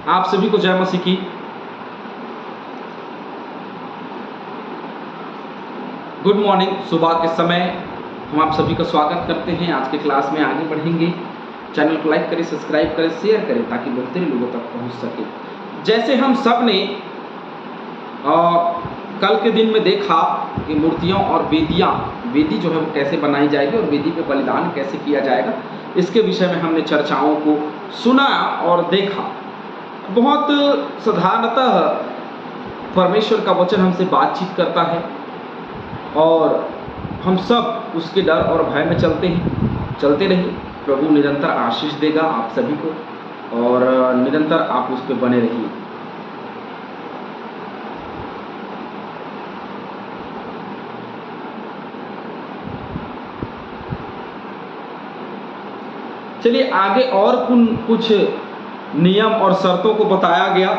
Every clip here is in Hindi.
आप सभी को जय मसीह की। Good morning. सुबह के समय हम आप सभी का स्वागत करते हैं। आज के क्लास में आगे बढ़ेंगे। चैनल को लाइक करें, सब्सक्राइब करें, शेयर करें ताकि बेहतरीन लोगों तक पहुंच सके। जैसे हम सब ने कल के दिन में देखा कि मूर्तियां और वेदी जो है वो कैसे बनाई जाएगी और वेदी पे बलिदान कैसे किया जाएगा, इसके विषय में हमने चर्चाओं को सुना और देखा। बहुत साधारणतः परमेश्वर का वचन हमसे बातचीत करता है और हम सब उसके डर और भय में चलते रहिए। प्रभु निरंतर आशीष देगा आप सभी को और निरंतर आप उस पर बने रहिए। चलिए आगे और कुछ नियम और शर्तों को बताया गया,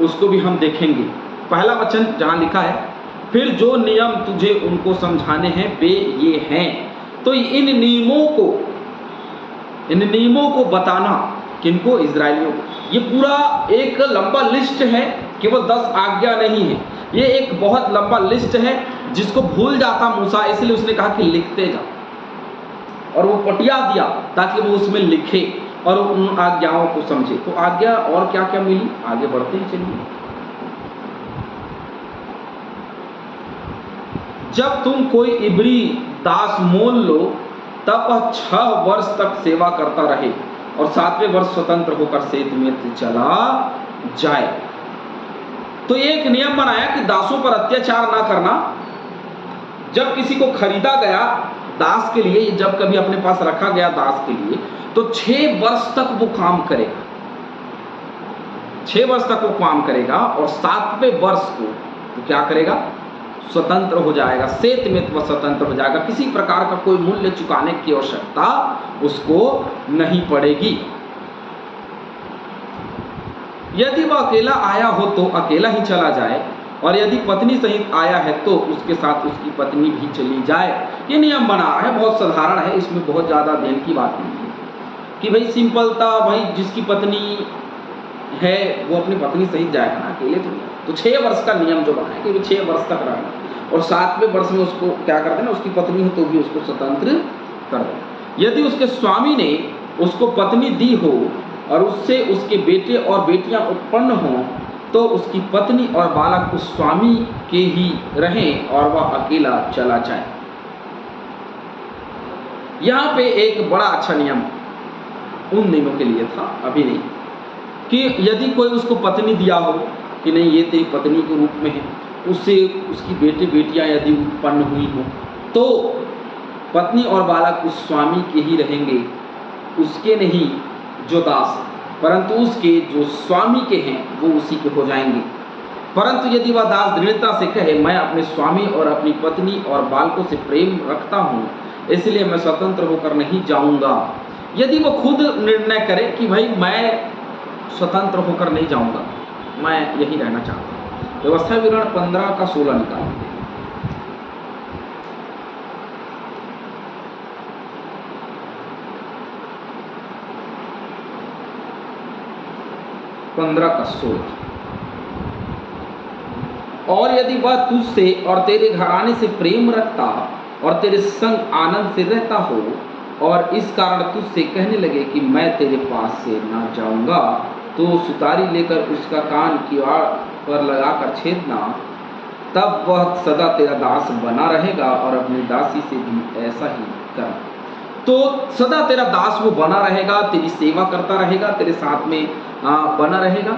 उसको भी हम देखेंगे। पहला वचन जहां लिखा है, फिर जो नियम तुझे उनको समझाने हैं वे ये हैं। तो इन नियमों को बताना किनको? इजरायलियों को। ये पूरा एक लंबा लिस्ट है, केवल 10 आज्ञा नहीं है। ये एक बहुत लंबा लिस्ट है जिसको भूल जाता मूसा, इसलिए उसने कहा कि लिखते जा, और वो पटिया दिया ताकि वो उसमें लिखे और उन आज्ञाओं को समझे। तो आज्ञा और क्या क्या मिली, आगे बढ़ते हैं। चलिए, जब तुम कोई इब्री दास मोल लो तब वह 6 वर्ष तक सेवा करता रहे और 7वें वर्ष स्वतंत्र होकर सेत में चला जाए। तो एक नियम बनाया कि दासों पर अत्याचार ना करना। जब किसी को खरीदा गया दास के लिए, जब कभी अपने पास रखा गया दास के लिए, तो 6 वर्ष तक वो काम करेगा। 6 वर्ष तक वो काम करेगा और 7वें वर्ष को तो क्या करेगा? स्वतंत्र हो जाएगा। सेत में वह स्वतंत्र हो जाएगा। किसी प्रकार का कोई मूल्य चुकाने की आवश्यकता उसको नहीं पड़ेगी। यदि वह अकेला आया हो तो अकेला ही चला जाए, और यदि पत्नी सहित आया है तो उसके साथ उसकी पत्नी भी चली जाए। ये नियम बना है, बहुत साधारण है, इसमें बहुत ज़्यादा देन की बात नहीं है कि भाई सिंपलता, भाई जिसकी पत्नी है वो अपनी पत्नी सहित जाएगा ना, अकेले तो नहीं। तो 6 वर्ष का नियम जो बना है कि 6 वर्ष तक रहना, और 7वें वर्ष में उसको क्या कर देना, उसकी पत्नी हो तो भी उसको स्वतंत्र कर देना। यदि उसके स्वामी ने उसको पत्नी दी हो और उससे उसके बेटे और बेटियां उत्पन्न हों तो उसकी पत्नी और बालक उस स्वामी के ही रहें और वह अकेला चला जाए। यहाँ पे एक बड़ा अच्छा नियम उन दिनों के लिए था, अभी नहीं, कि यदि कोई उसको पत्नी दिया हो कि नहीं ये तेरी पत्नी के रूप में है, उससे उसकी बेटे बेटियां यदि उत्पन्न हुई हो तो पत्नी और बालक उस स्वामी के ही रहेंगे, उसके नहीं जो दास है, परंतु उसके जो स्वामी के हैं वो उसी के हो जाएंगे। परंतु यदि वह दास दृढ़ता से कहे मैं अपने स्वामी और अपनी पत्नी और बालकों से प्रेम रखता हूँ, इसलिए मैं स्वतंत्र होकर नहीं जाऊँगा, यदि वो खुद निर्णय करे कि भाई मैं स्वतंत्र होकर नहीं जाऊँगा, मैं यही रहना चाहता हूँ। व्यवस्था विवरण 15 का 16 निकालेंगे। 15 का 16। और यदि वह तुझसे और तेरे घराने से प्रेम रखता और तेरे संग आनंद से रहता हो और इस कारण तुझसे कहने लगे कि मैं तेरे पास से ना जाऊंगा, तो सुतारी लेकर उसका कान किवाड़ पर लगाकर छेदना, तब वह सदा तेरा दास बना रहेगा और अपनी दासी से भी ऐसा ही करना। तो सदा तेरा दास वो बना रहेगा, तेरी सेवा करता रहेगा, तेरे साथ में बना रहेगा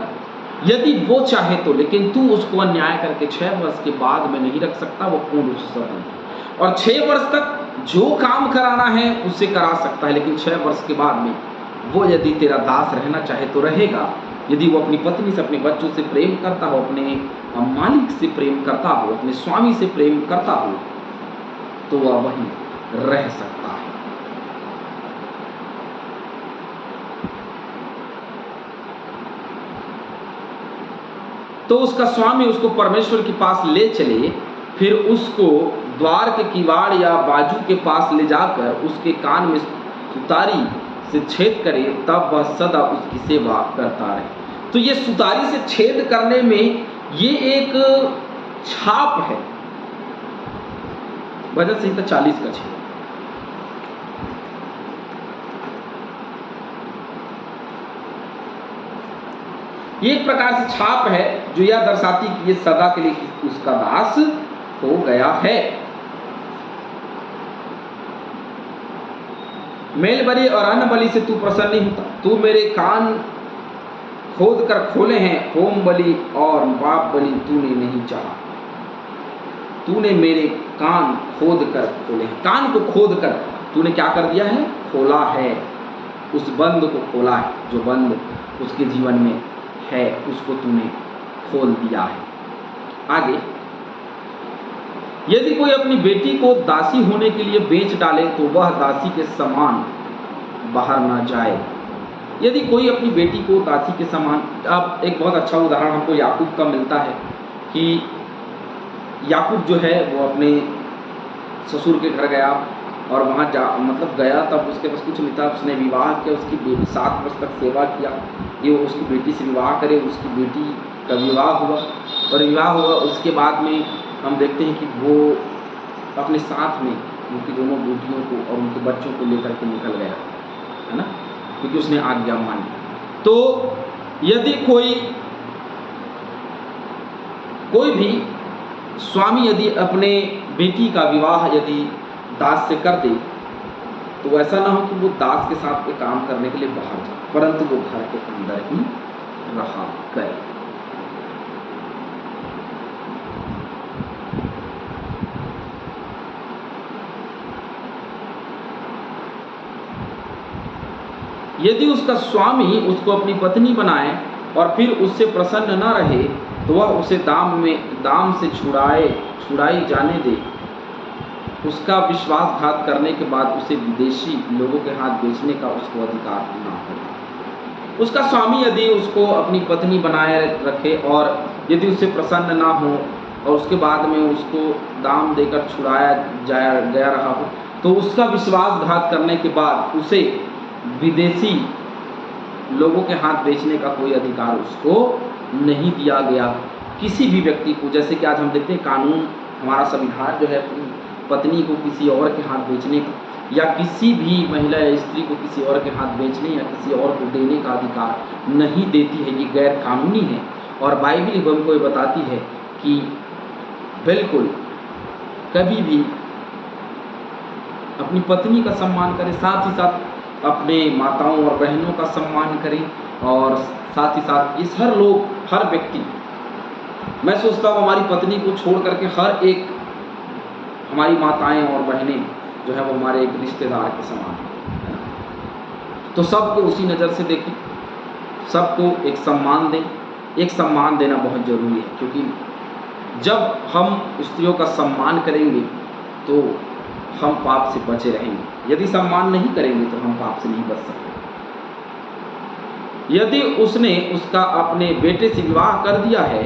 यदि वो चाहे तो, लेकिन तू उसको अन्याय करके 6 वर्ष के बाद में नहीं रख सकता, वो पूर्ण रूप से स्वतंत्र। और 6 वर्ष तक जो काम कराना है उससे करा सकता है, लेकिन 6 वर्ष के बाद में वो यदि तेरा दास रहना चाहे तो रहेगा। यदि वो अपनी पत्नी से, अपने बच्चों से प्रेम करता हो, अपने मालिक से प्रेम करता हो, अपने स्वामी से प्रेम करता हो, तो वह वहीं रह सकता है। तो उसका स्वामी उसको परमेश्वर के पास ले चले, फिर उसको द्वार के किवाड़ या बाजू के पास ले जाकर उसके कान में सुतारी से छेद करे, तब वह सदा उसकी सेवा करता रहे। तो ये सुतारी से छेद करने में ये एक छाप है। भजन संहिता 40 का 6। ये एक प्रकार से छाप है जो यह दर्शाती कि ये सदा के लिए उसका दास हो गया है। मेल बलि और अन्न बलि से तू प्रसन्न नहीं होता। तू मेरे कान खोद कर खोले हैं, होम बलि और पाप बलि तूने नहीं चाहा। तूने मेरे कान खोद कर खोले हैं। कान को खोद कर तूने क्या कर दिया है? खोला है। उस बंद को खोला है, जो बंद उसके जीवन में है उसको तूने खोल दिया है। आगे, यदि कोई अपनी बेटी को दासी होने के लिए बेच डाले तो वह दासी के समान बाहर ना जाए। यदि कोई अपनी बेटी को दासी के समान, अब एक बहुत अच्छा उदाहरण हमको याकूब का मिलता है कि याकूब जो है वो अपने ससुर के घर गया और वहाँ गया, तब उसके पास कुछ नहीं था। उसने विवाह किया, उसकी बेटी 7 वर्ष तक सेवा किया, ये उसकी बेटी से विवाह करे। उसकी बेटी का विवाह हुआ और विवाह हुआ उसके बाद में हम देखते हैं कि वो अपने साथ में उनकी दोनों बेटियों को और उनके बच्चों को लेकर के निकल गया, है ना, क्योंकि उसने आज्ञा मानी। तो यदि कोई भी स्वामी यदि अपने बेटी का विवाह यदि दास से कर दे तो ऐसा ना हो कि वो दास के साथ के काम करने के लिए बाहर जाए, परंतु वो घर के अंदर ही रहा करे। यदि उसका स्वामी उसको अपनी पत्नी बनाए और फिर उससे प्रसन्न न रहे तो वह उसे दाम से छुड़ाई जाने दे। उसका विश्वासघात करने के बाद उसे विदेशी लोगों के हाथ बेचने का उसको अधिकार न हो। उसका स्वामी यदि उसको अपनी पत्नी बनाए रखे और यदि उससे प्रसन्न ना हो और उसके बाद में उसको दाम देकर छुड़ाया गया रहा हो तो उसका विश्वासघात करने के बाद उसे विदेशी लोगों के हाथ बेचने का कोई अधिकार उसको नहीं दिया गया। किसी भी व्यक्ति को, जैसे कि आज हम देखते हैं कानून, हमारा संविधान जो है पत्नी को किसी और के हाथ बेचने का या किसी भी महिला या स्त्री को किसी और के हाथ बेचने या किसी और को देने का अधिकार नहीं देती है। ये गैर कानूनी है और बाइबल हमको ये बताती है कि बिल्कुल कभी भी अपनी पत्नी का सम्मान करें, साथ ही साथ अपने माताओं और बहनों का सम्मान करें और साथ ही साथ इस हर व्यक्ति, मैं सोचता हूँ हमारी पत्नी को छोड़ करके हर एक हमारी माताएं और बहनें जो है वो हमारे एक रिश्तेदार के समान है। तो सबको उसी नज़र से देखें, सबको एक सम्मान दें। एक सम्मान देना बहुत ज़रूरी है, क्योंकि जब हम स्त्रियों का सम्मान करेंगे तो हम पाप से बचे रहेंगे। यदि सम्मान नहीं करेंगे तो हम पाप से नहीं बच सकते। यदि उसने उसका अपने बेटे से विवाह कर दिया है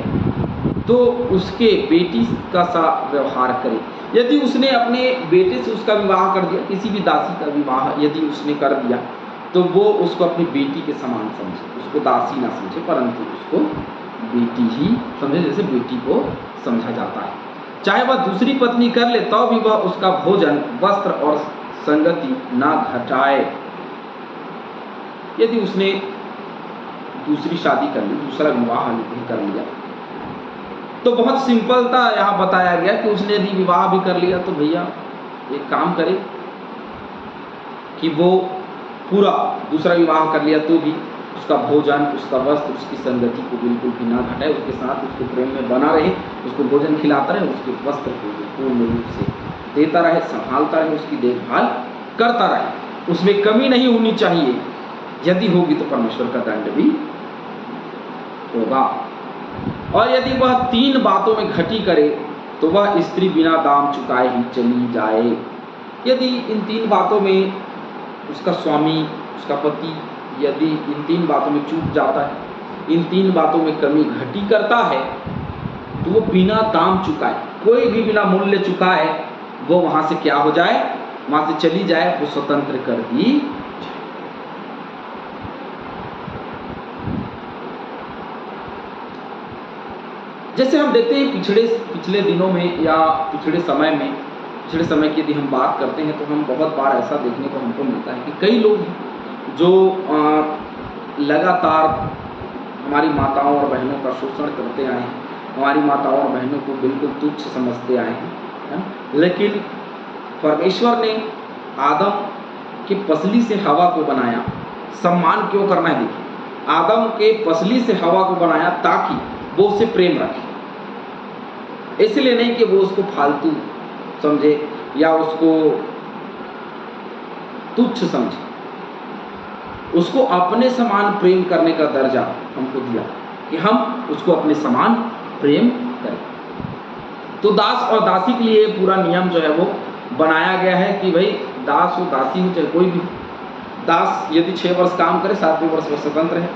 तो उसके बेटी का सा व्यवहार करे। यदि उसने अपने बेटे से उसका विवाह कर दिया, किसी भी दासी का विवाह यदि उसने कर दिया तो वो उसको अपनी बेटी के समान समझे, उसको दासी ना समझे परंतु उसको बेटी ही समझे, जैसे बेटी को समझा जाता है। चाहे वह दूसरी पत्नी कर ले तो भी वह उसका भोजन, वस्त्र और संगति ना घटाए। यदि उसने दूसरी शादी कर ली, दूसरा विवाह कर लिया, तो बहुत सिंपलता यहाँ बताया गया कि उसने यदि विवाह भी कर लिया तो भैया एक काम करे कि वो पूरा दूसरा विवाह कर लिया तो भी उसका भोजन, उसका वस्त्र, उसकी संगति को बिल्कुल भी ना घटाए, उसके साथ उसके प्रेम में बना रहे, उसको भोजन खिलाता रहे, उसके वस्त्र को पूर्ण रूप से देता रहे, संभालता रहे, उसकी देखभाल करता रहे, उसमें कमी नहीं होनी चाहिए। यदि होगी तो परमेश्वर का दंड भी होगा। और यदि वह 3 बातों में घटी करे तो वह स्त्री बिना दाम चुकाए ही चली जाए। यदि इन 3 बातों में उसका स्वामी, उसका पति यदि इन 3 बातों में चूक जाता है, इन 3 बातों में कमी घटी करता है तो वो बिना दाम चुकाए, कोई भी बिना मूल्य चुकाए वो वहाँ से क्या हो जाए, वहाँ से चली जाए, वो स्वतंत्र कर दी। जैसे हम देखते हैं पिछले दिनों में या पिछले समय की यदि हम बात करते हैं तो हम बहुत बार ऐसा देखने को हमको मिलता है कि कई लोग हैं जो लगातार हमारी माताओं और बहनों का शोषण करते आए हैं, हमारी माताओं और बहनों को बिल्कुल तुच्छ समझते आए हैं, है ना। लेकिन परमेश्वर ने आदम की पसली से हवा को बनाया। सम्मान क्यों करना है? देखिए, आदम के पसली से हवा को बनाया ताकि वो उससे प्रेम रखे, इसलिए नहीं कि वो उसको फालतू समझे या उसको तुच्छ समझे। उसको अपने समान प्रेम करने का दर्जा हमको दिया कि हम उसको अपने समान प्रेम करें। तो दास और दासी के लिए पूरा नियम जो है वो बनाया गया है कि भाई दास हो दासी हो चाहे कोई भी, दास यदि 6 वर्ष काम करे 7वें वर्ष में स्वतंत्र है।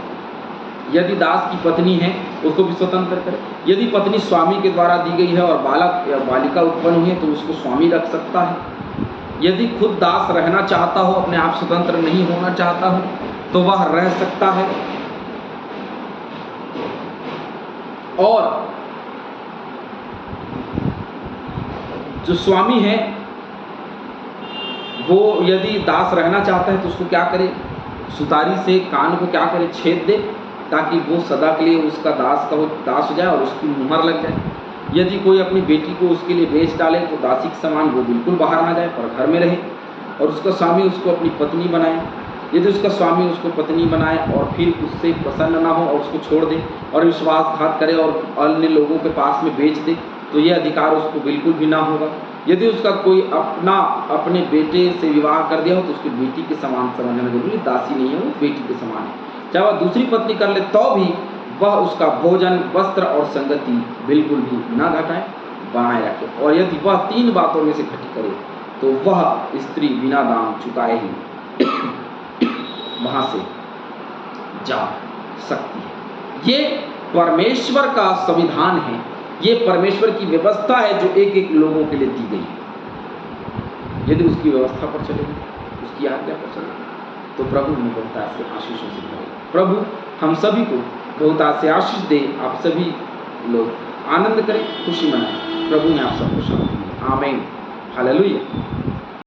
यदि दास की पत्नी है उसको भी स्वतंत्र करे। यदि पत्नी स्वामी के द्वारा दी गई है और बालक या बालिका उत्पन्न हुई है तो उसको स्वामी रख सकता है। यदि खुद दास रहना चाहता हो, अपने आप स्वतंत्र नहीं होना चाहता हो, तो वह रह सकता है। और जो स्वामी है वो यदि दास रहना चाहता है तो उसको क्या करे, सुतारी से कान को क्या करे, छेद दे, ताकि वो सदा के लिए उसका दास हो जाए और उसकी मुहर लग जाए। यदि कोई अपनी बेटी को उसके लिए बेच डाले तो दासी के समान वो बिल्कुल बाहर ना जाए पर घर में रहे, और उसका स्वामी उसको अपनी पत्नी बनाए। यदि उसका स्वामी उसको पत्नी बनाए और फिर उससे प्रसन्न ना हो और उसको छोड़ दे और विश्वासघात करे और अन्य लोगों के पास में बेच दे, तो ये अधिकार उसको बिल्कुल भी ना होगा। यदि उसका कोई अपने बेटे से विवाह कर दिया हो तो उसकी बेटी के समान समझना जरूरी, दासी नहीं है, वो बेटी के समान है। चाहे वह दूसरी पत्नी कर ले तो भी वह उसका भोजन, वस्त्र और संगति बिल्कुल भी ना घटाए, बनाए रखे। और यदि वह 3 बातों में से घटी करे तो वह स्त्री बिना दाम चुकाए ही वहां से जा सकती है। ये परमेश्वर का संविधान है, ये परमेश्वर की व्यवस्था है जो एक लोगों के लिए दी गई है। यदि उसकी व्यवस्था पर चलेंगे, उसकी आज्ञा पर चलेंगे, तो प्रभु हमें बहुत से आशीषों से भरेगा। प्रभु हम सभी को बहुत से आशीष दे। आप सभी लोग आनंद करें, खुशी मनाएं। प्रभु ने आप सबको शांति दी। आमीन। हालेलुया।